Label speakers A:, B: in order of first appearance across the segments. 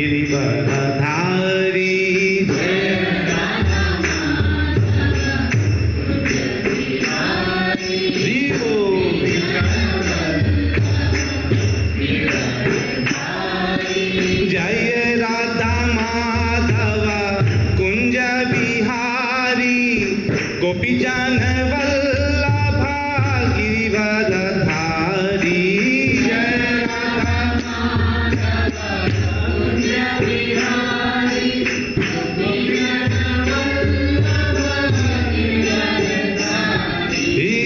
A: गिरिवरधारी जय राधा माधव कुंज बिहारी गोपीजन वल्लभा गिरिवरधारी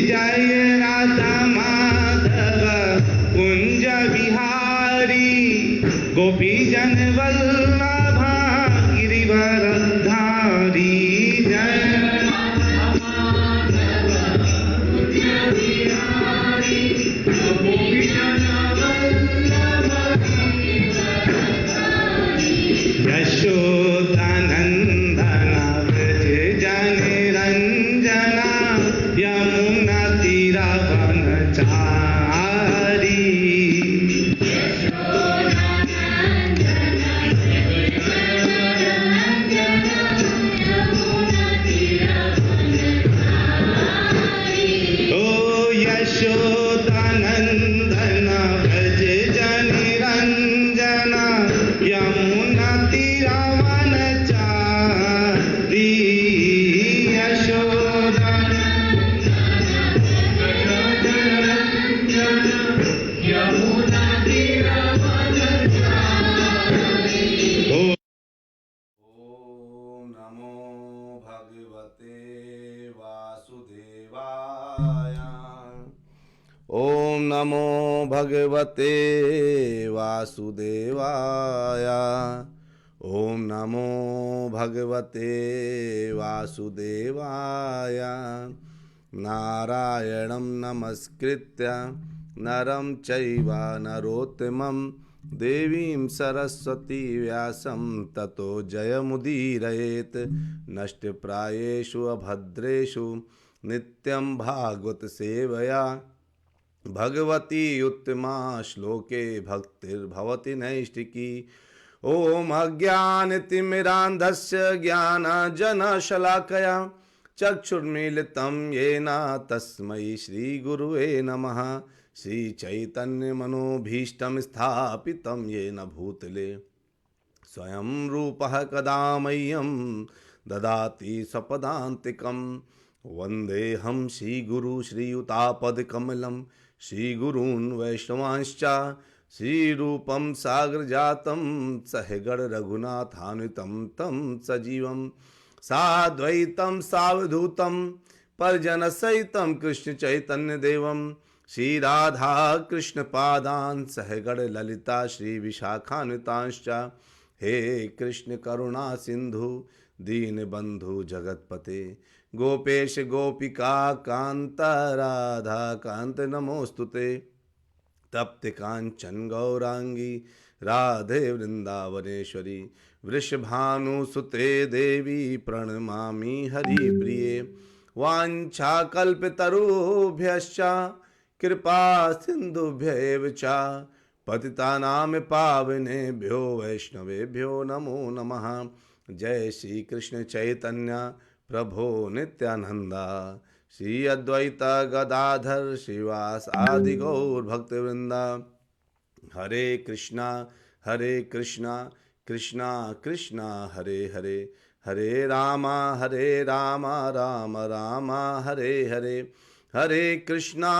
A: जय राधा माधव कुंज बिहारी गोपीजन वल्लभा गिरिवरधारी यशोदानंदन व्रज जन रंजना यमुना तीरवनचारी यशोदानंदन व्रज जन रंजना यमुना तीरवनचारी यशोदा
B: ओम नमो भगवते वासुदेवाय। ओम नमो भगवते वासुदेवाय। ओम नमो भगवते वासुदेवाय। नारायणं नमस्कृत्य नरं चैव नरोत्तमं देवीं सरस्वती व्यासं ततो जयमुदीरयेत्। नष्टप्रायेषु अभद्रेषु नित्यं भागवत सेवया भगवती उत्तमा श्लोके भक्तिर्भवति नैष्टिकी। ओम अज्ञानतिमिरान्धस्य ज्ञानजनशलाकया चक्षुर्मीलितं येन तस्मै श्रीगुरुवे नमः। श्रीचैतन्यमनोभीष्टं स्थापितं येन भूतले स्वयं रूपः कदा मह्यं ददाति स्वपदान्तिकं। वन्देऽहं श्रीगुरु श्रीयुतापदकमलं श्रीगुरून् वैष्णवांश्च श्रीरूपं सागरजातं सहगण रघुनाथान्वितं तं सजीवं साद्वैतं सावधूतं परिजनसहितं कृष्णचैतन्यदेवं श्रीराधा कृष्णपादान् सहगण ललिता श्रीविशाखान्वितांश्च। हे कृष्ण करुणा सिंधु दीनबंधु जगतपते गोपेश गोपिका कांत राधा कांत नमोस्तुते। तप्त कांचन गौरांगी राधे वृंदावनेश्वरी वृषभानुसुते देवी प्रणमामि हरिप्रिये। वाञ्छाकल्पतरुभ्यश्च कृपा सिन्धुभ्यैव च पतितानां पावनेभ्यो वैष्णवेभ्यो नमो नमः। जय श्री कृष्ण चैतन्य प्रभो नित्यानंदा श्री अद्वैत गदाधर श्रीवास आदि गौर भक्तवृंदा। हरे कृष्णा कृष्णा कृष्णा हरे हरे हरे रामा राम राम हरे हरे। हरे कृष्णा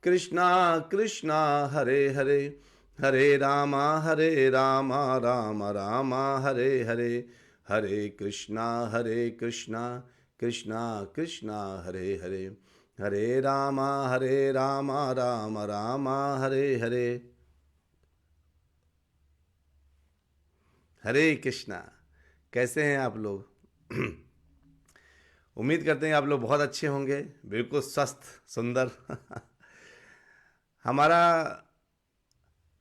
B: कृष्णा कृष्णा हरे हरे हरे रामा राम राम हरे हरे। हरे कृष्णा कृष्णा कृष्णा हरे हरे हरे रामा राम राम हरे हरे। हरे कृष्णा। कैसे हैं आप लोग? उम्मीद करते हैं आप लोग बहुत अच्छे होंगे, बिल्कुल स्वस्थ सुंदर। हमारा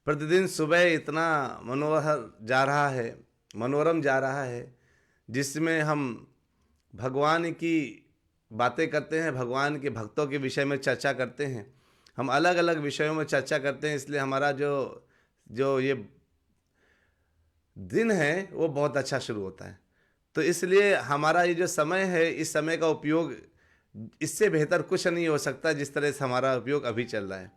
B: प्रतिदिन सुबह इतना मनोरम जा रहा है जिसमें हम भगवान की बातें करते हैं, भगवान के भक्तों के विषय में चर्चा करते हैं, हम अलग अलग विषयों में चर्चा करते हैं। इसलिए हमारा जो ये दिन है वो बहुत अच्छा शुरू होता है। तो इसलिए हमारा ये जो समय है, इस समय का उपयोग इससे बेहतर कुछ नहीं हो सकता जिस तरह से हमारा उपयोग अभी चल रहा है।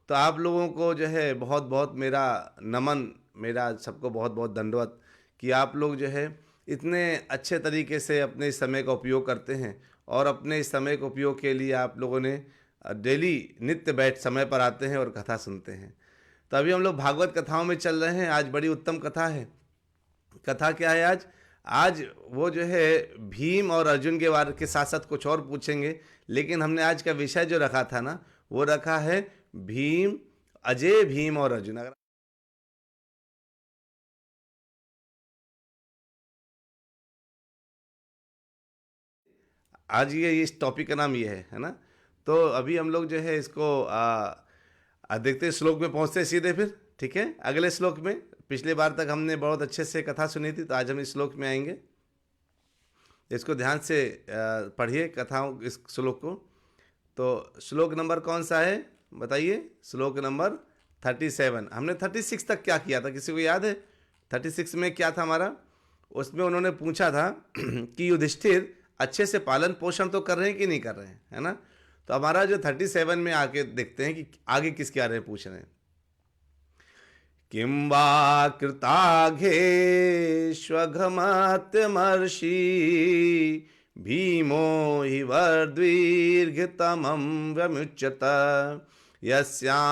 B: तो आप लोगों को जो है बहुत बहुत मेरा नमन, मेरा सबको बहुत बहुत दंडवत कि आप लोग जो है इतने अच्छे तरीके से अपने इस समय का उपयोग करते हैं, और अपने इस समय के उपयोग के लिए आप लोगों ने डेली नित्य बैठ समय पर आते हैं और कथा सुनते हैं। तो अभी हम लोग भागवत कथाओं में चल रहे हैं। आज बड़ी उत्तम कथा है। कथा क्या है आज? आज वो जो है भीम और अर्जुन के बारे के साथ साथ कुछ और पूछेंगे, लेकिन हमने आज का विषय जो रखा था ना, वो रखा है भीम, अजय भीम और अर्जुन। अगर आज ये इस टॉपिक का नाम ये है ना। तो अभी हम लोग जो है इसको देखते हैं, श्लोक में पहुंचते हैं सीधे फिर। ठीक है, अगले श्लोक में पिछले बार तक हमने बहुत अच्छे से कथा सुनी थी, तो आज हम इस श्लोक में आएंगे। इसको ध्यान से पढ़िए कथाओं, इस श्लोक को। तो श्लोक नंबर कौन सा है बताइए? श्लोक नंबर 37। हमने 36 तक क्या किया था, किसी को याद है? 36 में क्या था हमारा? उसमें उन्होंने पूछा था कि युधिष्ठिर अच्छे से पालन पोषण तो कर रहे हैं कि नहीं कर रहे हैं, है ना। तो हमारा जो 37 में आके देखते हैं कि आगे किसके आ रहे हैं, पूछ रहे हैं। किं वा कृताघेष्वघमत्यमर्षि भीमो हि वर्द्वीर्घतमं व्यमुच्यत यस्यांघ्रिपातं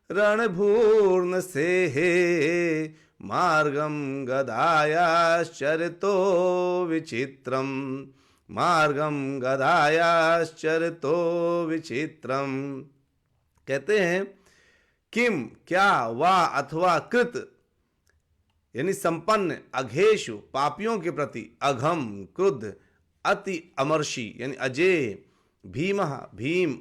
B: रणभूर्न सेहे मार्गं गदायाश्चरितो विचित्रं मार्गं गदायाश्चरितो विचित्रं। कहते हैं किम क्या, वा अथवा कृत यानी संपन्न, अघेषु पापियों के प्रति, अघम क्रुद्ध, अति अमर्षि यानी अजय, भीम भीम,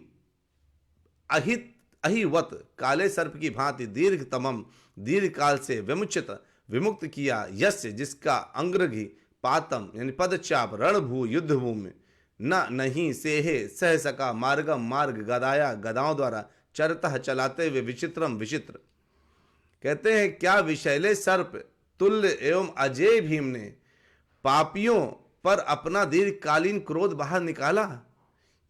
B: अहित अहिवत काले सर्प की भांति, दीर्घतमम दीर्घ काल से, विमुचित विमुक्त किया, यस्य जिसका, अंग्रघी पातम यानी पदचाप, रणभू युद्धभूमि, न नहीं सेहे सह सका, मार्गम मार्ग, गदाया गदाओं द्वारा, चरतः चलाते हुए, विचित्रम विचित्र। कहते हैं क्या विषैले सर्प तुल्य एवं अजय भीम ने पापियों पर अपना दीर्घकालीन क्रोध बाहर निकाला।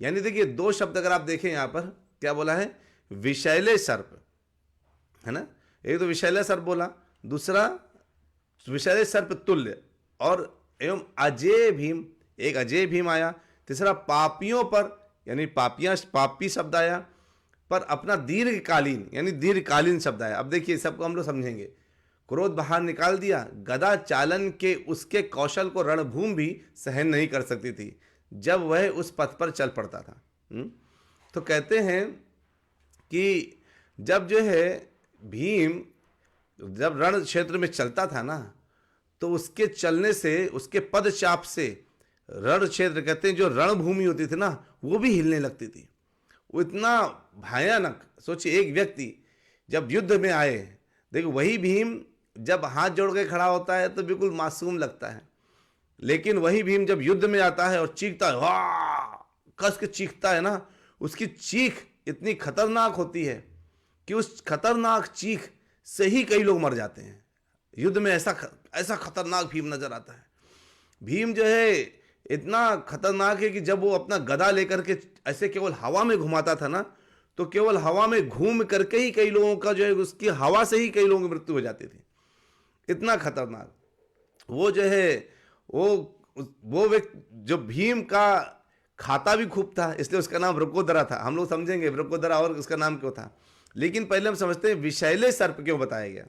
B: यानी देखिए दो शब्द अगर आप देखें यहां पर, क्या बोला है? विषैले सर्प, है ना। एक तो विषैले सर्प बोला, दूसरा विषैले सर्प तुल्य, और एवं अजय भीम, एक अजय भीम आया, तीसरा पापियों पर यानी पापियां, पापी शब्द आया, पर अपना दीर्घकालीन यानी दीर्घकालीन शब्द आया। अब देखिए सबको हम लोग समझेंगे। क्रोध बाहर निकाल दिया, गदा चालन के उसके कौशल को रणभूमि भी सहन नहीं कर सकती थी जब वह उस पथ पर चल पड़ता था। तो कहते हैं कि जब जो है भीम जब रण क्षेत्र में चलता था ना, तो उसके चलने से, उसके पदचाप से रण क्षेत्र, कहते हैं जो रणभूमि होती थी ना, वो भी हिलने लगती थी। वो इतना भयानक। सोचिए एक व्यक्ति जब युद्ध में आए, देखो वही भीम जब हाथ जोड़ के खड़ा होता है तो बिल्कुल मासूम लगता है, लेकिन वही भीम जब युद्ध में आता है और चीखता है, वाह कस के चीखता है ना, उसकी चीख इतनी खतरनाक होती है कि उस खतरनाक चीख से ही कई लोग मर जाते हैं युद्ध में। ऐसा खतरनाक भीम नजर आता है। भीम जो है इतना खतरनाक है कि जब वो अपना गदा लेकर के ऐसे केवल हवा में घुमाता था ना, तो केवल हवा में घूम करके ही कई लोगों का जो है, उसकी हवा से ही कई लोगों की मृत्यु हो जाती थी। इतना खतरनाक वो जो है, वो व्यक्ति जो भीम का खाता भी खूब था, इसलिए उसका नाम वृकोदरा था। हम लोग समझेंगे वृकोदरा और उसका नाम क्यों था, लेकिन पहले हम समझते हैं विषैले सर्प क्यों बताया गया।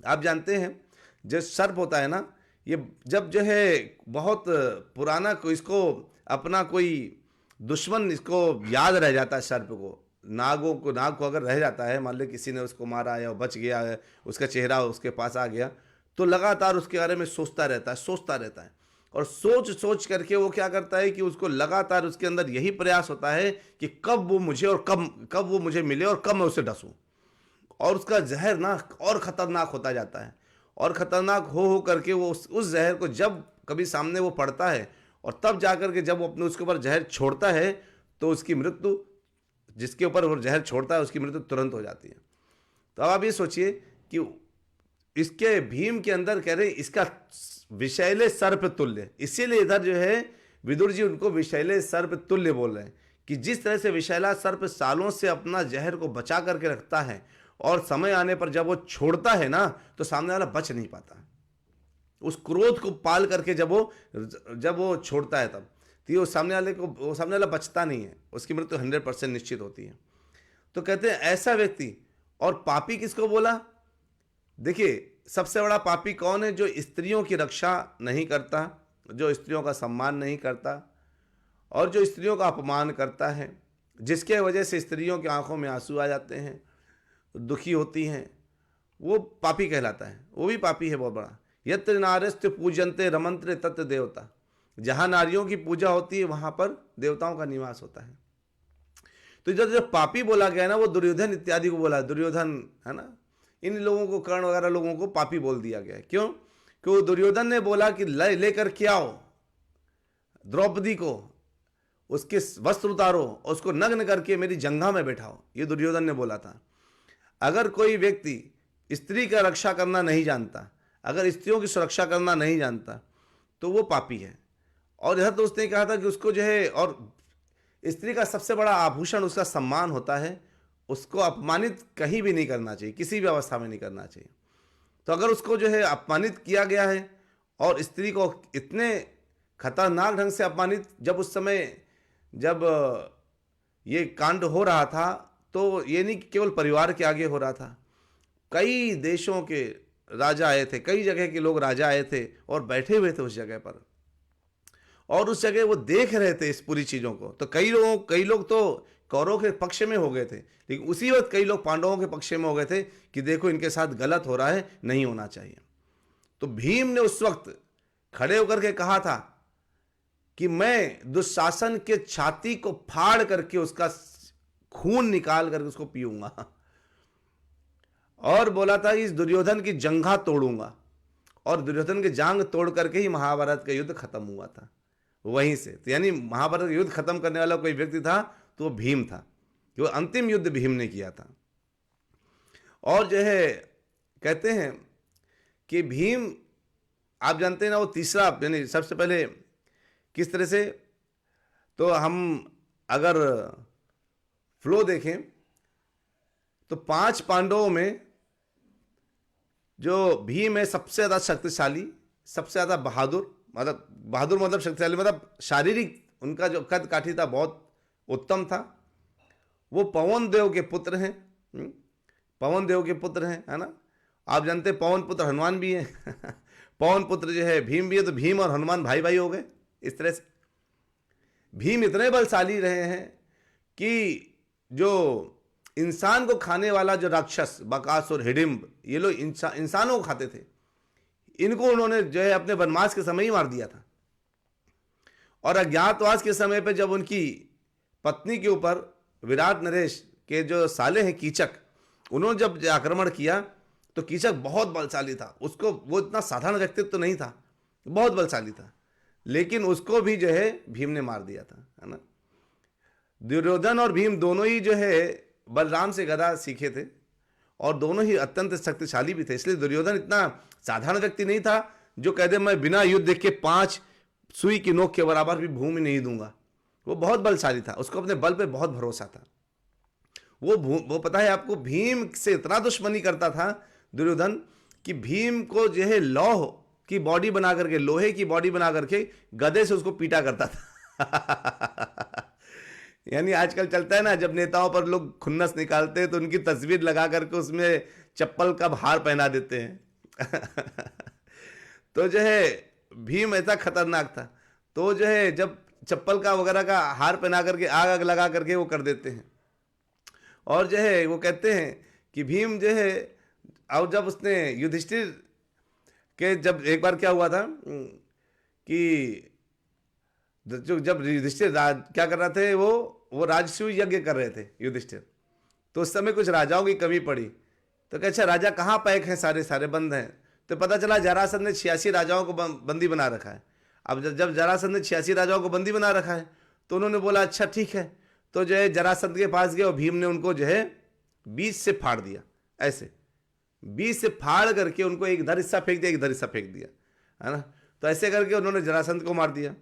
B: आप जानते हैं जो सर्प होता है ना, ये जब जो है बहुत पुराना कोई, इसको अपना कोई दुश्मन इसको याद रह जाता है, सर्प को, नाग को अगर रह जाता है, मान लो किसी ने उसको मारा या बच गया है, उसका चेहरा उसके पास आ गया, तो लगातार उसके बारे में सोचता रहता है और सोच करके वो क्या करता है कि उसको लगातार उसके अंदर यही प्रयास होता है कि कब वो मुझे और कब वो मुझे मिले और कब मैं उसे डसूं। और उसका जहर ना और ख़तरनाक होता जाता है, और ख़तरनाक हो करके वो उस जहर को जब कभी सामने वो पड़ता है, और तब जाकर के जब वो अपने उसके ऊपर जहर छोड़ता है, तो उसकी मृत्यु, जिसके ऊपर वो जहर छोड़ता है उसकी मृत्यु तुरंत हो जाती है। तो अब आप ये सोचिए कि इसके भीम के अंदर कह रहे इसका विषैले सर्प तुल्य, इसीलिए इधर जो है विदुर जी उनको विषैले सर्प तुल्य बोल रहे हैं कि जिस तरह से विषैला सर्प सालों से अपना जहर को बचा करके रखता है और समय आने पर जब वो छोड़ता है ना तो सामने वाला बच नहीं पाता। उस क्रोध को पाल करके जब वो छोड़ता है तब तो वो सामने वाला बचता नहीं है, उसकी मृत्यु 100% निश्चित होती है। तो कहते हैं ऐसा व्यक्ति। और पापी किसको बोला? देखिए सबसे बड़ा पापी कौन है? जो स्त्रियों की रक्षा नहीं करता, जो स्त्रियों का सम्मान नहीं करता और जो स्त्रियों का अपमान करता है, जिसके वजह से स्त्रियों की आंखों में आंसू आ जाते हैं, दुखी होती हैं, वो पापी कहलाता है। वो भी पापी है बहुत बड़ा। यत्र नारस्त्य पूजन्ते रमंत्रे तत्र देवता, जहाँ नारियों की पूजा होती है वहाँ पर देवताओं का निवास होता है। तो जब पापी बोला गया ना वो दुर्योधन इत्यादि को बोला, दुर्योधन है ना, इन लोगों को कर्ण वगैरह लोगों को पापी बोल दिया गया। क्यों? क्यों? दुर्योधन ने बोला कि लेकर के आओ द्रौपदी को, उसके वस्त्र उतारो और उसको नग्न करके मेरी जंघा में बैठाओ, ये दुर्योधन ने बोला था। अगर कोई व्यक्ति स्त्री का रक्षा करना नहीं जानता, अगर स्त्रियों की सुरक्षा करना नहीं जानता तो वो पापी है। और यह तो उसने कहा था कि उसको जो है, और स्त्री का सबसे बड़ा आभूषण उसका सम्मान होता है, उसको अपमानित कहीं भी नहीं करना चाहिए, किसी भी अवस्था में नहीं करना चाहिए। तो अगर उसको जो है अपमानित किया गया है और स्त्री को इतने खतरनाक ढंग से अपमानित, जब उस समय जब ये कांड हो रहा था तो ये नहीं केवल परिवार के आगे हो रहा था, कई देशों के राजा आए थे, कई जगह के लोग राजा आए थे और बैठे हुए थे उस जगह पर, और उस जगह वो देख रहे थे इस पूरी चीज़ों को। तो कई लोग तो कौरवों के पक्ष में हो गए थे, लेकिन उसी वक्त कई लोग पांडवों के पक्ष में हो गए थे कि देखो इनके साथ गलत हो रहा है, नहीं होना चाहिए। तो भीम ने उस वक्त खड़े होकर के कहा था कि मैं दुशासन के छाती को फाड़ करके उसका खून निकाल करके उसको पीऊंगा, और बोला था इस दुर्योधन की जंघा तोड़ूंगा, और दुर्योधन की जांग तोड़ करके ही महाभारत का युद्ध खत्म हुआ था वहीं से। तो यानी महाभारत का युद्ध खत्म करने वाला कोई व्यक्ति था तो वो भीम था, कि वो अंतिम युद्ध भीम ने किया था। और जो है कहते हैं कि भीम, आप जानते हैं ना, वो तीसरा, यानी सबसे पहले किस तरह से, तो हम अगर फ्लो देखें तो 5 पांडवों में जो भीम है सबसे ज़्यादा शक्तिशाली, सबसे ज़्यादा बहादुर मतलब शक्तिशाली, मतलब शारीरिक उनका जो कद काठी था बहुत उत्तम था। वो पवन देव के पुत्र हैं, पवन देव के पुत्र हैं, है ना। आप जानते हैं पवन पुत्र हनुमान भी हैं पवन पुत्र जो है भीम भी है, तो भीम और हनुमान भाई भाई हो गए। इस तरह से भीम इतने बलशाली रहे हैं कि जो इंसान को खाने वाला जो राक्षस बकासुर, हिडिंब, ये लोग इंसानों को खाते थे, इनको उन्होंने जो है अपने वनवास के समय ही मार दिया था। और अज्ञातवास के समय पे जब उनकी पत्नी के ऊपर विराट नरेश के जो साले हैं कीचक, उन्होंने जब आक्रमण किया तो कीचक बहुत बलशाली था, उसको, वो इतना साधारण व्यक्तित्व तो नहीं था, बहुत बलशाली था, लेकिन उसको भी जो है भीम ने मार दिया था, है ना। दुर्योधन और भीम दोनों ही जो है बलराम से गदा सीखे थे और दोनों ही अत्यंत शक्तिशाली भी थे। इसलिए दुर्योधन इतना साधारण व्यक्ति नहीं था जो कह दे मैं बिना युद्ध के 5 सुई की नोक के बराबर भी भूमि नहीं दूंगा। वो बहुत बलशाली था, उसको अपने बल पे बहुत भरोसा था। वो पता है आपको, भीम से इतना दुश्मनी करता था दुर्योधन कि भीम को जो है लौह की बॉडी बना करके, लोहे की बॉडी बना करके गदे से उसको पीटा करता था यानी आजकल चलता है ना, जब नेताओं पर लोग खुन्नस निकालते हैं तो उनकी तस्वीर लगा करके उसमें चप्पल का हार पहना देते हैं तो जो है भीम ऐसा खतरनाक था, तो जो है जब चप्पल का वगैरह का हार पहना करके आग लगा करके वो कर देते हैं। और जो है वो कहते हैं कि भीम जो है, और जब उसने युधिष्ठिर के, जब एक बार क्या हुआ था कि जब युधिष्ठिर क्या कर रहे थे, वो राजसूय यज्ञ कर रहे थे युधिष्ठिर, तो उस समय कुछ राजाओं की कमी पड़ी, तो क्या अच्छा राजा कहाँ पैक हैं, सारे बंद हैं। तो पता चला जरासंध ने 86 राजाओं को बंदी बना रखा है। अब जब जरासंध ने 86 राजाओं को बंदी बना रखा है तो उन्होंने बोला अच्छा ठीक है, तो जो है जरासंध के पास गए और भीम ने उनको जो है बीच से फाड़ दिया, ऐसे बीच से फाड़ करके उनको एक इधर हिस्सा फेंक दिया, एक इधर हिस्सा फेंक दिया, है ना। तो ऐसे करके उन्होंने जरासंध को मार दिया।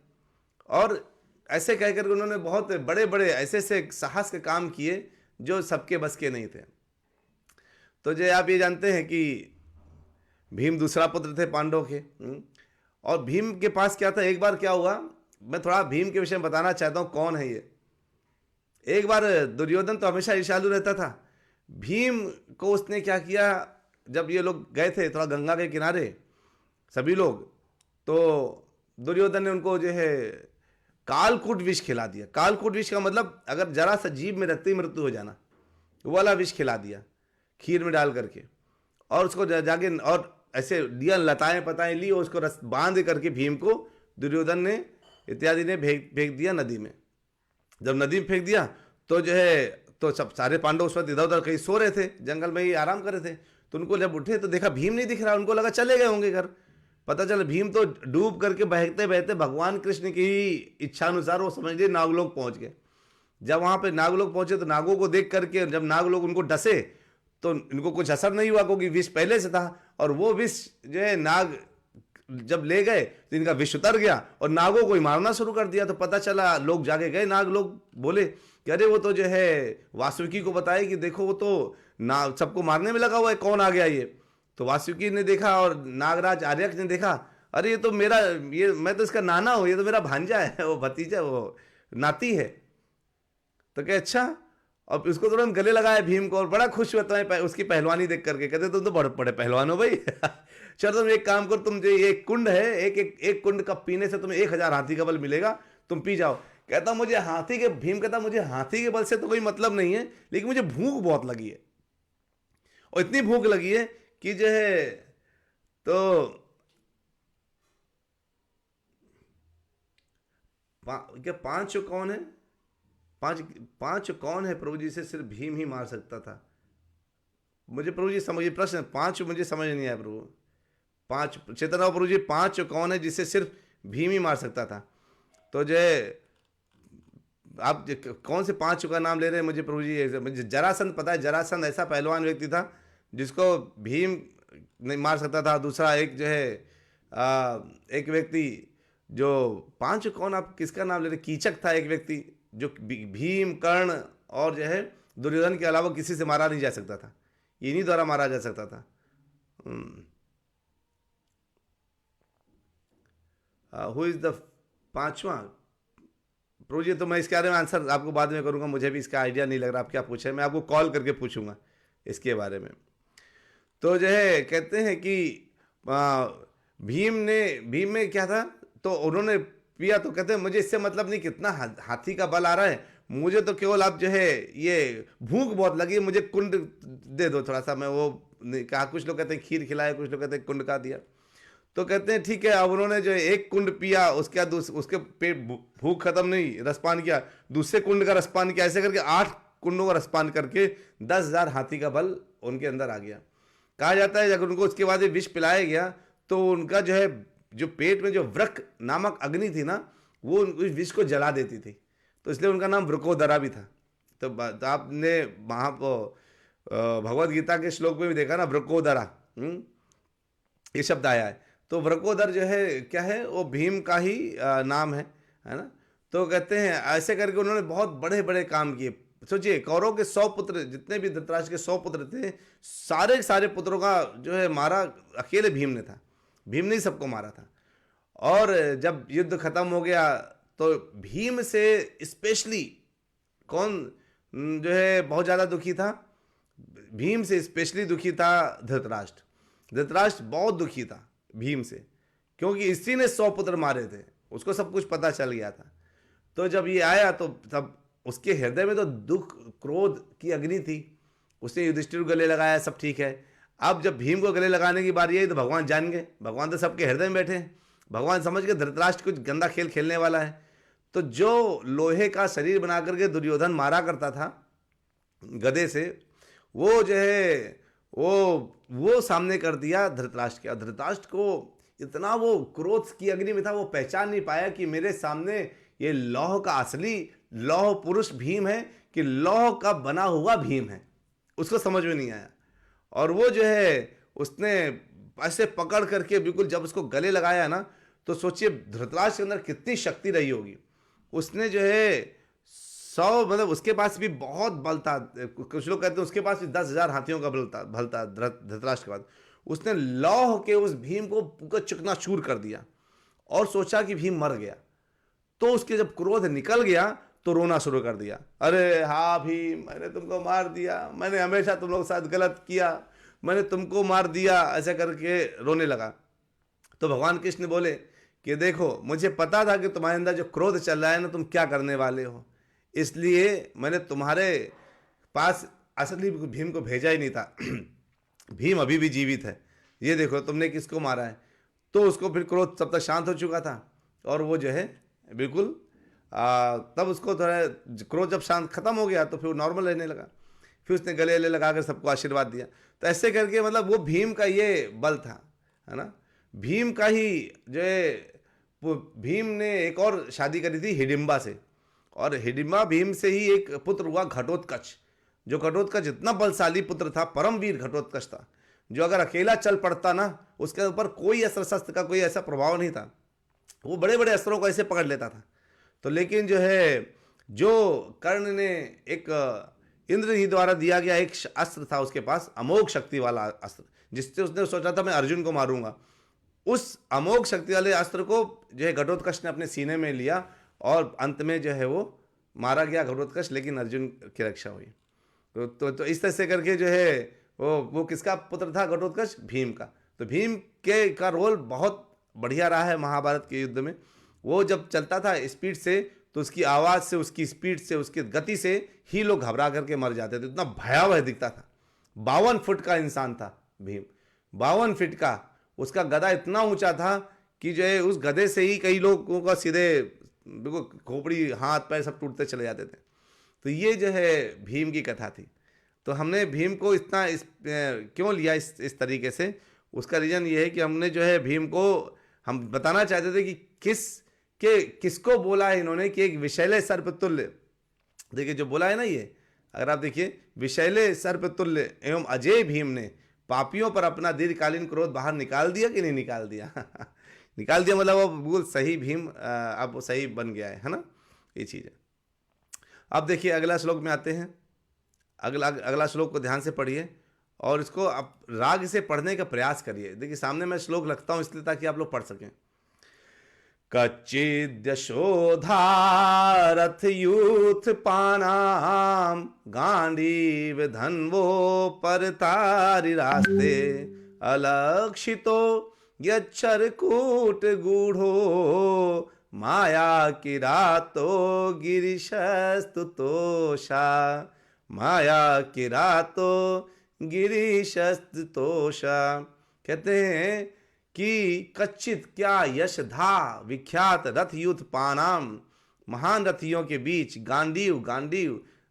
B: और ऐसे कह करके उन्होंने बहुत बड़े बड़े ऐसे ऐसे साहस के काम किए जो सबके बस के नहीं थे। तो जो आप ये जानते हैं कि भीम दूसरा पुत्र थे पांडवों के। और भीम के पास क्या था, एक बार क्या हुआ, मैं थोड़ा भीम के विषय में बताना चाहता हूँ कौन है ये। एक बार दुर्योधन तो हमेशा ईर्ष्यालु रहता था। भीम को उसने क्या किया, जब ये लोग गए थे थोड़ा गंगा के किनारे सभी लोग, तो दुर्योधन ने उनको जो है कालकूट विष खिला दिया। कालकूट विष का मतलब अगर जरा सा जीभ में रखते ही मृत्यु हो जाना, वो वाला विष खिला दिया खीर में डाल करके। और उसको जाके और ऐसे दिया लताएं पताएं ली और उसको रस बांध करके भीम को दुर्योधन ने इत्यादि ने फेंक दिया नदी में। जब नदी में फेंक दिया तो जो है तो सब सारे पांडव उस वक्त इधर उधर कहीं सो रहे थे, जंगल में ही आराम कर रहे थे। तो उनको जब उठे तो देखा भीम नहीं दिख रहा, उनको लगा चले गए होंगे घर। पता चला भीम तो डूब करके बहते बहते भगवान कृष्ण की इच्छा अनुसार वो समझ लिए नागलोक पहुंच गए। जब वहां पे नागलोक पहुंचे तो नागों को देख करके जब नाग लोग उनको डसे तो इनको कुछ असर नहीं हुआ, क्योंकि विष पहले से था। और वो विष जो है नाग जब ले गए तो इनका विष उतर गया और नागों को ही मारना शुरू कर दिया। तो पता चला लोग जाके गए, नाग लोग बोले कि अरे वो तो जो है वासुकी को बताए कि देखो वो तो ना सबको मारने में लगा हुआ है, कौन आ गया ये। तो वासुकी ने देखा और नागराज आर्यक ने देखा, अरे ये तो मेरा, ये मैं तो इसका नाना हूं, ये तो मेरा भांजा है, वो भतीजा, वो नाती है। तो क्या अच्छा, अब उसको तुरंत गले लगाया भीम को और बड़ा खुश हुआ तुम्हें उसकी पहलवानी देख करके। कहते तुम तो बड़े बड़े पहलवान हो भाई। चलो तुम एक काम करो, तुम जो एक कुंड है, एक कुंड का पीने से तुम्हें 1000 हाथी का बल मिलेगा, तुम पी जाओ। कहता मुझे हाथी के, भीम कहता मुझे हाथी के बल से तो कोई मतलब नहीं है, लेकिन मुझे भूख बहुत लगी है। और इतनी भूख लगी है कि जो है तो क्या 5 कौन है, 5 कौन है प्रभु जी से सिर्फ भीम ही मार सकता था। मुझे प्रभु जी समझिए प्रश्न, 5 मुझे समझ नहीं आया प्रभु। 5 चेतना प्रभु जी, 5 कौन है जिसे सिर्फ भीम ही मार सकता था। तो जो है आप कौन से 5 का नाम ले रहे हैं मुझे प्रभु जी। मुझे जरासंध पता है, जरासंध ऐसा पहलवान व्यक्ति था जिसको भीम नहीं मार सकता था। दूसरा एक जो है एक व्यक्ति जो 5 कौन, आप किसका नाम ले रहे, कीचक था एक व्यक्ति जो भीम, कर्ण और जो है दुर्योधन के अलावा किसी से मारा नहीं जा सकता था, इन्हीं द्वारा मारा जा सकता था। हु इज द 5वां प्रभु जी। तो मैं इसके बारे में आंसर आपको बाद में करूंगा, मुझे भी इसका आइडिया नहीं लग रहा आप क्या पूछे, मैं आपको कॉल करके पूछूंगा इसके बारे में। तो जो है कहते हैं कि भीम में क्या था, तो उन्होंने पिया तो कहते हैं मुझे इससे मतलब नहीं कितना हाथी का बल आ रहा है, मुझे तो केवल आप जो है ये भूख बहुत लगी, मुझे कुंड दे दो थोड़ा सा। मैं वो कहा, कुछ लोग कहते हैं खीर खिलाया, कुछ लोग कहते हैं कुंड का दिया। तो कहते हैं ठीक है, अब उन्होंने जो एक कुंड पिया, उसके बाद उसके पेट भूख खत्म नहीं, रसपान किया, दूसरे कुंड का रसपान किया, ऐसे करके 8 कुंडों का रसपान करके 10,000 हाथी का बल उनके अंदर आ गया। कहा जाता है अगर उनको उसके बाद विष पिलाया गया तो उनका जो है जो पेट में जो वृक नामक अग्नि थी ना, वो उस विष को जला देती थी, तो इसलिए उनका नाम वृकोदरा भी था। तो आपने वहाँ भगवद गीता के श्लोक में भी देखा ना, वृकोदरा ये शब्द आया है। तो वृकोदर जो है क्या है, वो भीम का ही नाम है ना। तो कहते हैं ऐसे करके उन्होंने बहुत बड़े बड़े काम किए। सोचिए कौरव के 100 पुत्र, जितने भी धृतराष्ट्र के 100 पुत्र थे, सारे पुत्रों का जो है मारा अकेले भीम ने था। भीम ने सबको मारा था। और जब युद्ध खत्म हो गया तो भीम से स्पेशली कौन जो है बहुत ज़्यादा दुखी था, भीम से स्पेशली दुखी था धृतराष्ट्र। धृतराष्ट्र बहुत दुखी था भीम से, क्योंकि इसी ने 100 पुत्र मारे थे, उसको सब कुछ पता चल गया था। तो जब ये आया तो तब उसके हृदय में तो दुख क्रोध की अग्नि थी। उसने युधिष्ठिर को गले लगाया, सब ठीक है। अब जब भीम को गले लगाने की बारी आई तो भगवान जान गए, भगवान तो सबके हृदय में बैठे हैं। भगवान समझ के धृतराष्ट्र कुछ गंदा खेल खेलने वाला है। तो जो लोहे का शरीर बना करके दुर्योधन मारा करता था गदे से, वो जो है वो सामने कर दिया धृतराष्ट्र के। धृतराष्ट्र को इतना वो क्रोध की अग्नि में था, वो पहचान नहीं पाया कि मेरे सामने ये लौह का असली लौह पुरुष भीम है कि लौह का बना हुआ भीम है, उसको समझ में नहीं आया। और वो जो है उसने ऐसे पकड़ करके बिल्कुल जब उसको गले लगाया ना, तो सोचिए धृतराष्ट्र के अंदर कितनी शक्ति रही होगी। उसने जो है 100, मतलब उसके पास भी बहुत बल था। कुछ लोग कहते हैं उसके पास भी 10,000 हाथियों का बल था धृतराष्ट्र के पास। उसने लौह के उस भीम को पूरा चकनाचूर कर दिया और सोचा कि भीम मर गया। तो उसके जब क्रोध निकल गया तो रोना शुरू कर दिया, अरे हाँ भीम, मैंने तुमको मार दिया, मैंने हमेशा तुम लोग के साथ गलत किया, मैंने तुमको मार दिया, ऐसा करके रोने लगा। तो भगवान कृष्ण बोले कि देखो, मुझे पता था कि तुम्हारे अंदर जो क्रोध चल रहा है ना, तुम क्या करने वाले हो, इसलिए मैंने तुम्हारे पास असली भीम को भेजा ही नहीं था। भीम अभी भी जीवित है, ये देखो तुमने किसको मारा है। तो उसको फिर क्रोध तब तक शांत हो चुका था और वो जो है बिल्कुल तब उसको थोड़ा क्रोध जब शांत खत्म हो गया तो फिर वो नॉर्मल रहने लगा। फिर उसने गले गले लगाकर सबको आशीर्वाद दिया। तो ऐसे करके मतलब वो भीम का ये बल था, है ना। भीम का ही जो है, भीम ने एक और शादी करी थी हिडिंबा से, और हिडिंबा भीम से ही एक पुत्र हुआ घटोत्कच। जो घटोत्कच इतना बलशाली पुत्र था, परमवीर घटोत्कच था, जो अगर अकेला चल पड़ता ना, उसके ऊपर कोई अस्त्र शस्त्र का कोई ऐसा प्रभाव नहीं था, वो बड़े बड़े अस्त्रों को ऐसे पकड़ लेता था। तो लेकिन जो है, जो कर्ण ने एक इंद्र ही द्वारा दिया गया एक अस्त्र था उसके पास, अमोघ शक्ति वाला अस्त्र, जिससे उसने सोचा था मैं अर्जुन को मारूंगा। उस अमोघ शक्ति वाले अस्त्र को जो है घटोत्कच ने अपने सीने में लिया और अंत में जो है वो मारा गया घटोत्कच, लेकिन अर्जुन की रक्षा हुई। तो इस तरह से करके जो है वो किसका पुत्र था घटोत्कच? भीम का। तो भीम के का रोल बहुत बढ़िया रहा है महाभारत के युद्ध में। वो जब चलता था स्पीड से, तो उसकी आवाज़ से, उसकी स्पीड से, उसकी गति से ही लोग घबरा करके मर जाते थे, इतना भयावह दिखता था। 52 फुट का इंसान था भीम, 52 फीट का। उसका गदा इतना ऊंचा था कि जो है उस गदे से ही कई लोगों का सीधे बिल्कुल खोपड़ी, हाथ पैर सब टूटते चले जाते थे। तो ये जो है भीम की कथा थी। तो हमने भीम को इतना क्यों लिया इस तरीके से, उसका रीज़न ये है कि हमने जो है भीम को हम बताना चाहते थे कि किसको बोला है इन्होंने कि एक विषैले सर्पतुल्य। देखिए जो बोला है ना, ये अगर आप देखिए, विषैले सर्पतुल्य एवं अजय भीम ने पापियों पर अपना दीर्घकालीन क्रोध बाहर निकाल दिया कि नहीं निकाल दिया? निकाल दिया, मतलब वो बिल्कुल सही भीम अब वो सही बन गया है ना, ये चीज़ है। अब देखिए अगला श्लोक में आते हैं। अगला श्लोक को ध्यान से पढ़िए और इसको आप राग से पढ़ने का प्रयास करिए। देखिए सामने मैं श्लोक रखता हूँ इसलिए ताकि आप लोग पढ़ सकें। कच्चिद्यशोधारथ यूथ पानाम गांडीव धन्वो परतारि रास्ते अलक्षितो यच्छरकूट गूढ़ो माया किरातो गिरिशस्तुतोषा माया किरातो गिरिशस्तुतोषा। कहते हैं कि कच्चित क्या यशधा विख्यात रथ युद्ध पानाम, महान रथियों के बीच गांडीव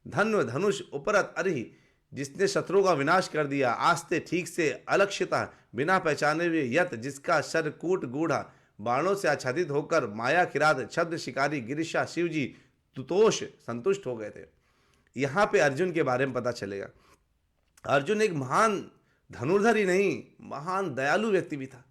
B: धन्व धनुष उपरत अरि, जिसने शत्रुओं का विनाश कर दिया, आस्ते ठीक से अलक्षिता बिना पहचाने हुए, यत जिसका शरकूट गूढ़ा बाणों से आच्छादित होकर, माया किरात शब्द शिकारी गिरिशा शिवजी तुतोष संतुष्ट हो गए थे। यहाँ पे अर्जुन के बारे में पता चलेगा। अर्जुन एक महान धनुर्धर ही नहीं, महान दयालु व्यक्ति भी था।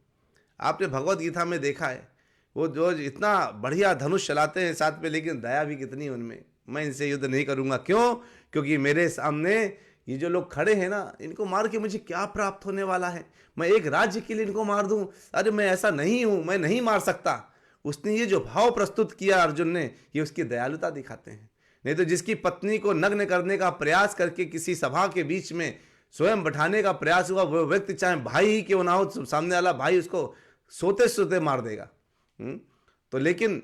B: आपने भगवत गीता में देखा है, वो जो इतना बढ़िया धनुष चलाते हैं साथ में, लेकिन दया भी कितनी उनमें। मैं इनसे युद्ध नहीं करूंगा, क्यों? क्योंकि मेरे सामने ये जो लोग खड़े हैं ना, इनको मार के मुझे क्या प्राप्त होने वाला है? मैं एक राज्य के लिए इनको मार दूं? अरे मैं ऐसा नहीं हूं, मैं नहीं मार सकता। उसने ये जो भाव प्रस्तुत किया अर्जुन ने, ये उसकी दयालुता दिखाते हैं। नहीं तो जिसकी पत्नी को नग्न करने का प्रयास करके किसी सभा के बीच में स्वयं बैठाने का प्रयास हुआ, वो व्यक्ति चाहे भाई ही क्यों ना हो, सामने वाला भाई उसको सोते सोते मार देगा। तो लेकिन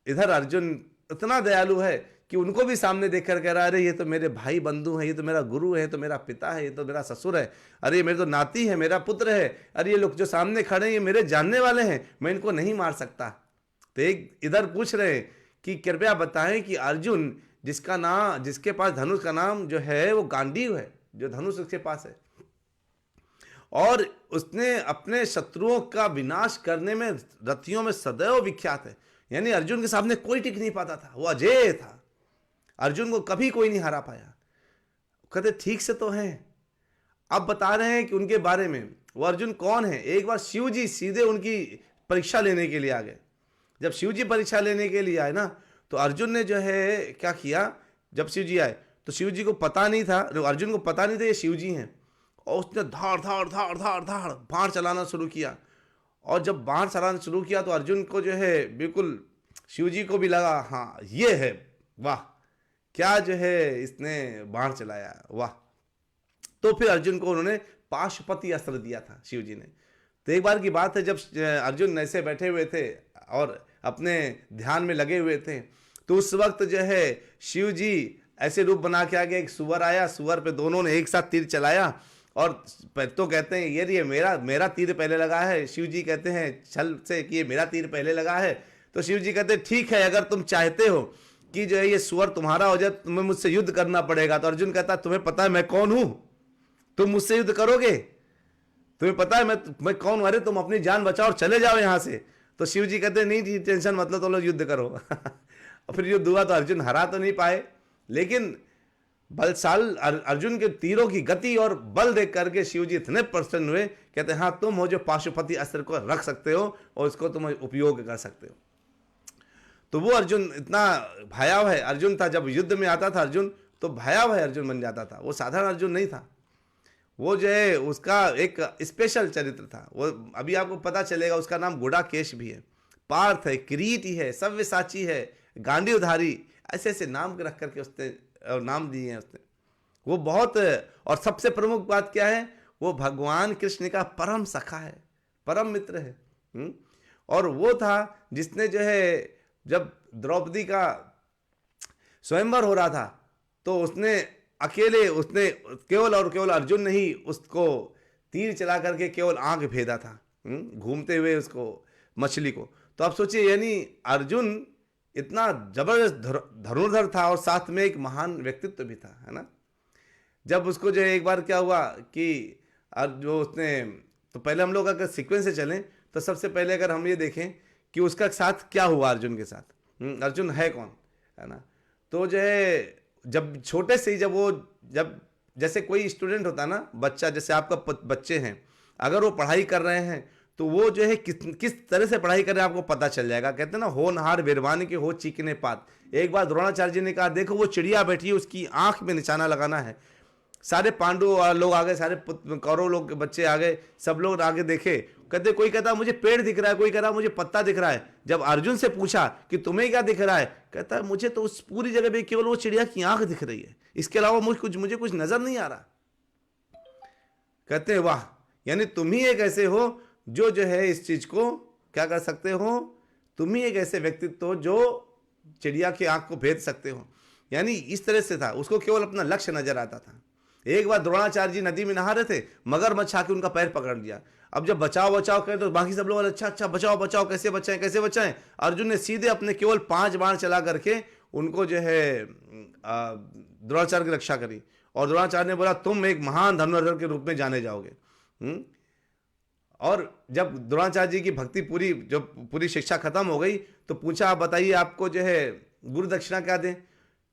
B: इधर अर्जुन इतना दयालु है कि उनको भी सामने देखकर कह रहा है, अरे ये तो मेरे भाई बंधु हैं, ये तो मेरा गुरु है, ये तो मेरा पिता है, ये तो मेरा ससुर है, अरे ये मेरे तो नाती है, मेरा पुत्र है, अरे ये लोग जो सामने खड़े हैं ये मेरे जानने वाले हैं, मैं इनको नहीं मार सकता। तो एक इधर पूछ रहे हैं कि कृपया बताएं कि अर्जुन जिसके पास धनुष का नाम जो है वो गांडीव है, जो धनुष उसके पास है, और उसने अपने शत्रुओं का विनाश करने में रथियों में सदैव विख्यात है। यानी अर्जुन के सामने कोई टिक नहीं पाता था, वो अजेय था, अर्जुन को कभी कोई नहीं हरा पाया। कहते ठीक से तो है, अब बता रहे हैं कि उनके बारे में वो अर्जुन कौन है। एक बार शिव जी सीधे उनकी परीक्षा लेने के लिए आ गए। जब शिव जी परीक्षा लेने के लिए आए ना, तो अर्जुन ने जो है क्या किया, जब शिव जी आए तो शिव जी को पता नहीं था, अर्जुन को पता नहीं था ये शिव जी हैं, और उसने धाड़ धाड़ धाड़ धाड़ धाड़ बाण चलाना शुरू किया। और जब बाण चलाना शुरू किया तो अर्जुन को जो है बिल्कुल शिव जी को भी लगा हाँ ये है, वाह क्या जो है इसने बाण चलाया, वाह। तो फिर अर्जुन को उन्होंने पाशुपति अस्त्र दिया था शिव जी ने। तो एक बार की बात है, जब अर्जुन ऐसे बैठे हुए थे और अपने ध्यान में लगे हुए थे, तो उस वक्त जो है शिव जी ऐसे रूप बना के आगे एक सुअर आया, सुअर पे दोनों ने एक साथ तीर चलाया। और तो कहते हैं ये मेरा तीर पहले लगा है, शिव जी कहते हैं छल से कि ये मेरा तीर पहले लगा है। तो शिव जी कहते हैं ठीक है, अगर तुम चाहते हो कि जो है ये सुअर तुम्हारा हो जाए, तुम्हें मुझसे युद्ध करना पड़ेगा। तो अर्जुन कहता तुम्हें पता है मैं कौन हूं, तुम मुझसे युद्ध करोगे, तुम्हें पता है मैं कौन हूं, अरे तुम अपनी जान बचाओ और चले जाओ यहां से। तो शिव जी कहते नहीं जी टेंशन मतलब, तो लोग युद्ध करो। और फिर युद्ध हुआ तो अर्जुन हरा तो नहीं पाए, लेकिन बलशाल अर्जुन के तीरों की गति और बल देख करके शिव जी इतने प्रसन्न हुए, कहते हाँ तुम हो जो पाशुपति अस्त्र को रख सकते हो और उसको तुम उपयोग कर सकते हो। तो वो अर्जुन इतना भयावह है अर्जुन था, जब युद्ध में आता था अर्जुन तो भयावह अर्जुन बन जाता था। वो साधारण अर्जुन नहीं था, वो जो है उसका एक स्पेशल चरित्र था। वो अभी आपको पता चलेगा, उसका नाम गुडाकेश भी है, पार्थ है, किरीटी है, सव्यसाची है, गांडीवधारी, ऐसे ऐसे नाम रख करके उसने नाम दिए हैं उसने। वो बहुत, और सबसे प्रमुख बात क्या है, वो भगवान कृष्ण का परम सखा है, परम मित्र है। और वो था जिसने जो है जब द्रौपदी का स्वयंवर हो रहा था तो उसने अकेले, उसने केवल और केवल अर्जुन ने ही उसको तीर चला करके केवल आंख भेदा था, घूमते हुए उसको मछली को। तो आप सोचिए, यानी अर्जुन इतना जबरदस्त धनुर्धर था और साथ में एक महान व्यक्तित्व भी था, है ना। जब उसको जो एक बार क्या हुआ कि जो उसने, तो पहले हम लोग अगर सीक्वेंस से चलें तो सबसे पहले अगर हम ये देखें कि उसका साथ क्या हुआ अर्जुन के साथ, अर्जुन है कौन, है ना। तो जो है जब छोटे से ही जब जैसे कोई स्टूडेंट होता ना, बच्चा, जैसे आपका बच्चे हैं, अगर वो पढ़ाई कर रहे हैं तो वो जो है किस तरह से पढ़ाई कर रहे हैं आपको पता चल जाएगा। कहते हैं ना होनहार वीरवान के हो चीकने पात। एक बार द्रोणाचार्य जी ने कहा देखो वो चिड़िया बैठी है, उसकी आंख में निशाना लगाना है। सारे पांडु लोग आ गए, सारे कौरव लोग के बच्चे आ गए, सब लोग आगे देखे, कहते कोई कहता मुझे पेड़ दिख रहा है, कोई कह रहा मुझे पत्ता दिख रहा है। जब अर्जुन से पूछा कि तुम्हें क्या दिख रहा है, कहता है मुझे तो उस पूरी जगह पे केवल वो चिड़िया की आंख दिख रही है, इसके अलावा मुझे कुछ नजर नहीं आ रहा। कहते हैं वाह, यानी तुम ही एक ऐसे हो जो है इस चीज को क्या कर सकते हो, तुम ही एक ऐसे व्यक्तित्व हो जो चिड़िया की आंख को भेद सकते हो। यानी इस तरह से था, उसको केवल अपना लक्ष्य नजर आता था। एक बार द्रोणाचार्य जी नदी में नहा रहे थे, मगरमच्छ आके उनका पैर पकड़ लिया। अब जब बचाओ बचाओ करे तो बाकी सब लोग अच्छा बचाओ बचाओ, कैसे बचाएं। अर्जुन ने सीधे अपने केवल 5 बाण चला करके उनको जो है द्रोणाचार्य की रक्षा करी। और द्रोणाचार्य ने बोला तुम एक महान धनुर्धर के रूप में जाने जाओगे। और जब द्रोणाचार्य जी की भक्ति पूरी शिक्षा खत्म हो गई तो पूछा आप बताइए आपको जो है गुरु दक्षिणा क्या दें।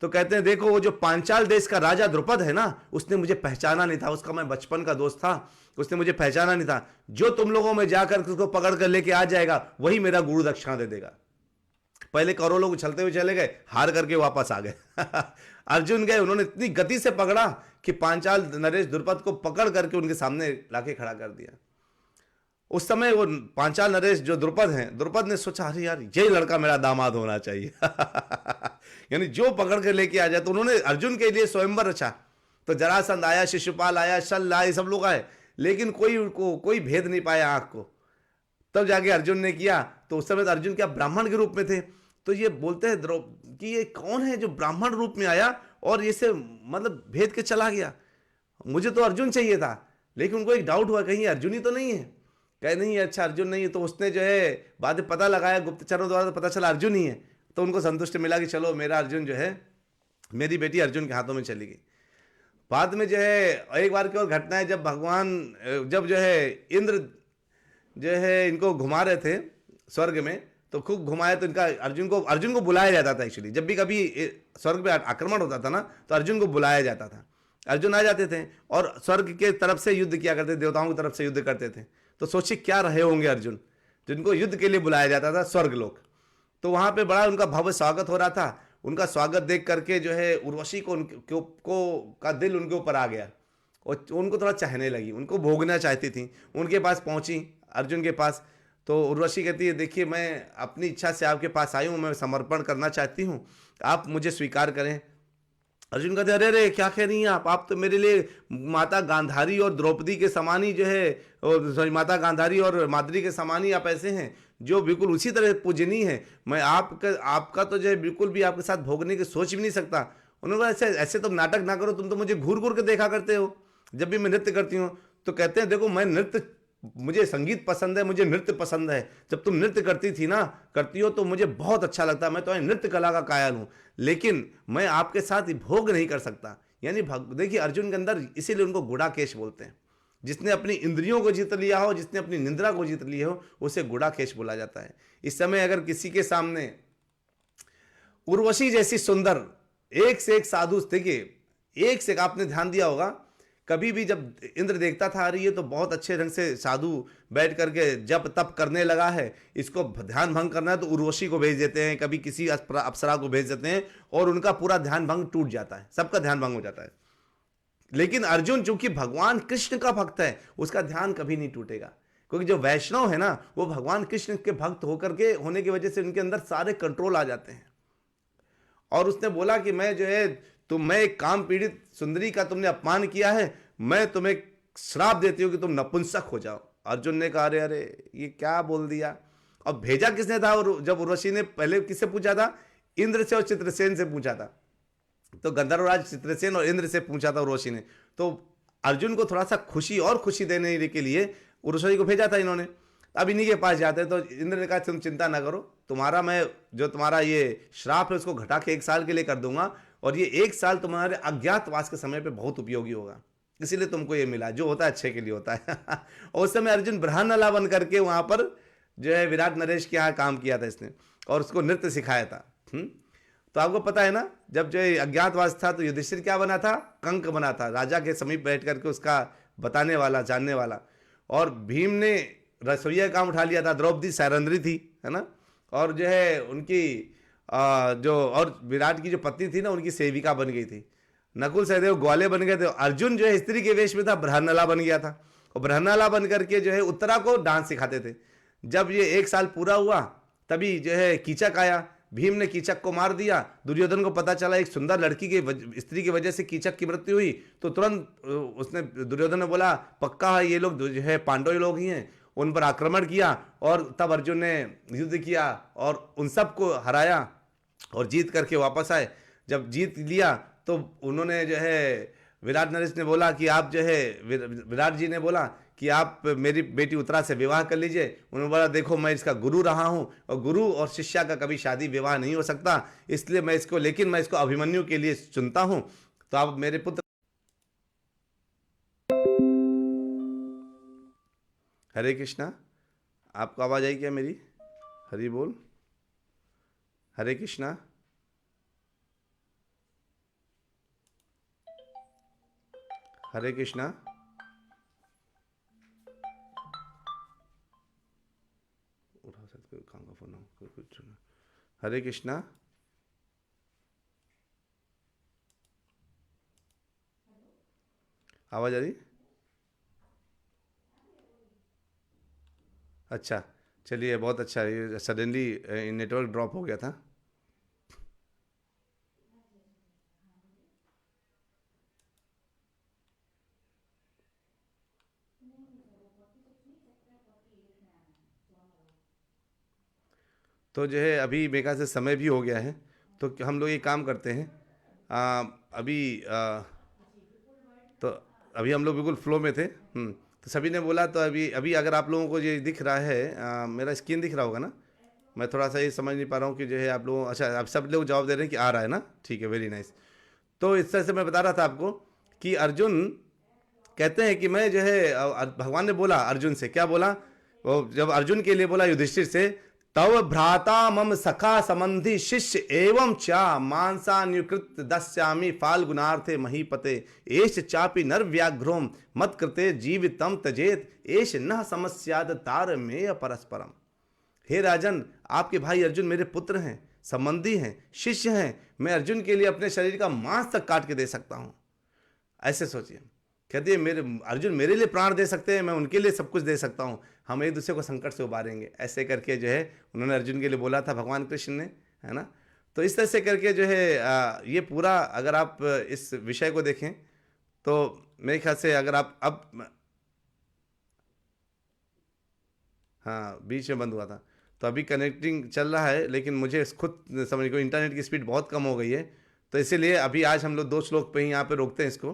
B: तो कहते हैं देखो वो जो पांचाल देश का राजा द्रुपद है ना, उसने मुझे पहचाना नहीं था, उसका मैं बचपन का दोस्त था, उसने मुझे पहचाना नहीं था। जो तुम लोगों में जाकर उसको पकड़ कर लेके आ जाएगा वही मेरा गुरु दक्षिणा दे देगा। पहले कौरव लोग उछलते हुए चले गए, हार करके वापस आ गए। अर्जुन गए, उन्होंने इतनी गति से पकड़ा कि पांचाल नरेश द्रुपद को पकड़ करके उनके सामने लाके खड़ा कर दिया। उस समय वो पांचाल नरेश जो द्रुपद हैं, द्रुपद ने सोचा अरे यार यही लड़का मेरा दामाद होना चाहिए। यानी जो पकड़ के लेके आ जाए। तो उन्होंने अर्जुन के लिए स्वयंवर रचा। तो जरासंध आया, शिशुपाल आया, शल्य आए, सब लोग आए, लेकिन कोई भेद नहीं पाया आंख को। तब जाके अर्जुन ने किया। तो उस समय तो अर्जुन क्या ब्राह्मण के रूप में थे। तो ये बोलते हैं कि ये कौन है जो ब्राह्मण रूप में आया और ये से मतलब भेद के चला गया, मुझे तो अर्जुन चाहिए था। लेकिन उनको एक डाउट हुआ कहीं अर्जुन ही तो नहीं है। कहे नहीं अच्छा अर्जुन नहीं है। तो उसने जो है बाद में पता लगाया गुप्तचरों द्वारा, तो पता चला अर्जुन ही है। तो उनको संतुष्ट मिला कि चलो मेरा अर्जुन जो है, मेरी बेटी अर्जुन के हाथों में चली गई। बाद में जो है एक बार की और घटना है, जब जो है इंद्र जो है इनको घुमा रहे थे स्वर्ग में, तो खूब घुमाए। तो इनका अर्जुन को बुलाया जाता था। एक्चुअली जब भी कभी स्वर्ग पे आक्रमण होता था ना, तो अर्जुन को बुलाया जाता था। अर्जुन आ जाते थे और स्वर्ग के तरफ से युद्ध किया करते, देवताओं की तरफ से युद्ध करते थे। तो सोचिए क्या रहे होंगे अर्जुन, जिनको युद्ध के लिए बुलाया जाता था स्वर्ग लोक। तो वहां पे बड़ा उनका भव्य स्वागत हो रहा था। उनका स्वागत देख करके जो है उर्वशी का दिल उनके ऊपर आ गया और उनको थोड़ा चाहने लगी, उनको भोगना चाहती थी। उनके पास पहुंची, अर्जुन के पास। तो उर्वशी कहती है, देखिए मैं अपनी इच्छा से आपके पास आई हूँ, मैं समर्पण करना चाहती हूँ, आप मुझे स्वीकार करें। अर्जुन कहते, अरे अरे क्या कह रही हैं आप तो मेरे लिए माता गांधारी और द्रौपदी के समान ही जो है, सॉरी माता गांधारी और माद्री के समान ही आप ऐसे हैं जो बिल्कुल उसी तरह पूजनीय है। मैं आपका तो जो है बिल्कुल भी आपके साथ भोगने की सोच भी नहीं सकता। उन्होंने कहा, ऐसे ऐसे तुम नाटक ना करो, तुम तो मुझे घूर घूर के देखा करते हो जब भी मैं नृत्य करती हूँ। तो कहते हैं, देखो मैं नृत्य, मुझे संगीत पसंद है, मुझे नृत्य पसंद है। जब तुम नृत्य करती हो तो मुझे बहुत अच्छा लगता है, मैं तो नृत्य कला का कायल हूँ, लेकिन मैं आपके साथ भोग नहीं कर सकता। यानी देखिए अर्जुन के अंदर, इसीलिए उनको गुड़ाकेश बोलते हैं। जिसने अपनी इंद्रियों को जीत लिया हो, जिसने अपनी निंद्रा को जीत लिया हो, उसे गुड़ाकेश बोला जाता है। इस समय अगर किसी के सामने उर्वशी जैसी सुंदर एक से एक साधु, देखिए एक से एक, आपने ध्यान दिया होगा कभी भी जब इंद्र देखता था आ रही है तो बहुत अच्छे ढंग से साधु बैठ करके जप तप करने लगा है, इसको ध्यान भंग करना है तो उर्वशी को भेज देते हैं, कभी किसी अप्सरा को भेज देते हैं और उनका पूरा ध्यान भंग टूट जाता है, सबका ध्यान भंग हो जाता है। लेकिन अर्जुन चूंकि भगवान कृष्ण का भक्त है, उसका ध्यान कभी नहीं टूटेगा, क्योंकि जो वैष्णव है ना, वो भगवान कृष्ण के भक्त होकर के होने की वजह से उनके अंदर सारे कंट्रोल आ जाते हैं। और उसने बोला कि मैं जो है, मैं एक काम पीड़ित सुंदरी का तुमने अपमान किया है, मैं तुम्हें श्राप देती हूं कि तुम नपुंसक हो जाओ। अर्जुन ने कहा, अरे अरे ये क्या बोल दिया। और भेजा किसने था, और जब उर्वशी ने पहले किससे पूछा था, इंद्र से और चित्रसेन से पूछा था। तो गंधर्वराज चित्रसेन और इंद्र से पूछा था उर्वशी ने। तो अर्जुन को थोड़ा सा खुशी देने के लिए उर्वशी को भेजा था इन्होंने। अब इन्हीं के पास जाते हैं तो इंद्र ने कहा, तुम चिंता ना करो, तुम्हारा ये श्राप है उसको घटा के 1 साल के लिए कर दूंगा, और ये 1 साल तुम्हारे अज्ञातवास के समय पे बहुत उपयोगी होगा, इसीलिए तुमको ये मिला, जो होता है अच्छे के लिए होता है। और उस समय अर्जुन ब्रह्मनला बन करके वहां पर जो है विराट नरेश के यहाँ काम किया था इसने, और उसको नृत्य सिखाया था। तो आपको पता है ना, जब जो अज्ञातवास था तो युधिष्ठिर क्या बना था, कंक बना था, राजा के समीप बैठ करके उसका बताने वाला, जानने वाला। और भीम ने रसोईया काम उठा लिया था, द्रौपदी सैरंद्री थी, है ना, और जो है उनकी और विराट की जो पत्नी थी ना, उनकी सेविका बन गई थी। नकुल सहदेव ग्वाले बन गए थे। अर्जुन जो है स्त्री के वेश में था, ब्रह्मनला बन गया था, और ब्रह्मनला बन करके जो है उत्तरा को डांस सिखाते थे। जब ये 1 साल पूरा हुआ तभी जो है कीचक आया, भीम ने कीचक को मार दिया। दुर्योधन को पता चला एक सुंदर लड़की की स्त्री की वजह से कीचक की मृत्यु हुई, तो तुरंत दुर्योधन ने बोला, पक्का है ये लोग जो है पांडव लोग ही हैं, उन पर आक्रमण किया। और तब अर्जुन ने युद्ध किया और उन सबको हराया और जीत करके वापस आए। जब जीत लिया तो उन्होंने जो है विराट नरेश ने बोला कि आप जो है, विराट जी ने बोला कि आप मेरी बेटी उत्तरा से विवाह कर लीजिए। उन्होंने बोला, देखो मैं इसका गुरु रहा हूं, और गुरु और शिष्या का कभी शादी विवाह नहीं हो सकता, इसलिए मैं इसको अभिमन्यु के लिए चुनता हूं। तो आप मेरे पुत्र। हरे कृष्णा, आपको आवाज आई क्या मेरी? हरि बोल। हरे कृष्णा। हरे कृष्णा। उठा सकते हो, कहाँ का फोन हो, कुछ। हरे कृष्णा। आवाज आ रही? अच्छा, चलिए बहुत अच्छा। ये सडनली नेटवर्क ड्रॉप हो गया था। तो जो है अभी मेरे से समय भी हो गया है, तो हम लोग ये काम करते हैं। तो अभी हम लोग बिल्कुल फ्लो में थे। तो सभी ने बोला, तो अभी अगर आप लोगों को ये दिख रहा है, मेरा स्क्रीन दिख रहा होगा ना, मैं थोड़ा सा ये समझ नहीं पा रहा हूँ कि जो है आप लोग, अच्छा आप सब लोग जवाब दे रहे हैं कि आ रहा है ना, ठीक है, वेरी नाइस। तो इस तरह से मैं बता रहा था आपको कि अर्जुन कहते हैं कि मैं जो है, भगवान ने बोला अर्जुन से, क्या बोला, वो जब अर्जुन के लिए बोला युधिष्ठिर से, तव भ्राता मम सखा संबंधी शिष्य एवं चा मांसान्युकृत दस्यामि फाल्गुनार्थे महीपते एष चापि नरव्याघ्रोम मत कृते जीवितम तजेत एष न समस्याद तारमेय परस्परम। हे राजन, आपके भाई अर्जुन मेरे पुत्र हैं, संबंधी हैं, शिष्य हैं। मैं अर्जुन के लिए अपने शरीर का मांस तक काट के दे सकता हूं। ऐसे सोचिए, कहती है मेरे अर्जुन मेरे लिए प्राण दे सकते हैं, मैं उनके लिए सब कुछ दे सकता हूं। हम एक दूसरे को संकट से उबारेंगे। ऐसे करके जो है उन्होंने अर्जुन के लिए बोला था भगवान कृष्ण ने, है ना। तो इस तरह से करके जो है ये पूरा अगर आप इस विषय को देखें तो मेरे ख्याल से अगर आप अब हाँ बीच में बंद हुआ था तो अभी कनेक्टिंग चल रहा है, लेकिन मुझे खुद समझ को इंटरनेट की स्पीड बहुत कम हो गई है, तो इसीलिए अभी आज हम लोग 2 श्लोक पे ही यहाँ पे रोकते हैं इसको।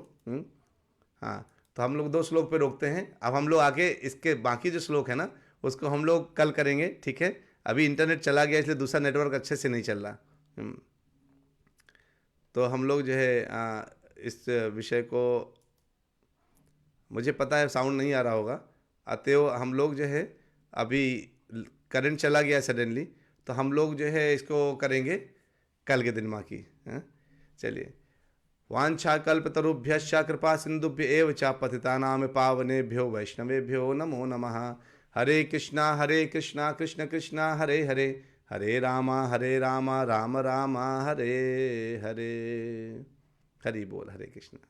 B: हाँ, तो हम लोग 2 श्लोक पे रोकते हैं। अब हम लोग आगे इसके बाकी जो श्लोक है ना उसको हम लोग कल करेंगे, ठीक है। अभी इंटरनेट चला गया इसलिए दूसरा नेटवर्क अच्छे से नहीं चल रहा। तो हम लोग जो है इस विषय को, मुझे पता है साउंड नहीं आ रहा होगा, अतएव हम लोग जो है अभी करंट चला गया सडनली, तो हम लोग जो है इसको करेंगे कल के दिन बाकी। चलिए, वाञ्छाकल्पतरुभ्यश्च कृपा सिंधुभ्य एव च पतितानां पावनेभ्यो वैष्णवेभ्यो नमो नमः। हरे कृष्णा कृष्ण कृष्णा हरे हरे, हरे राम राम राम हरे हरे। हरि बोल, हरे कृष्णा।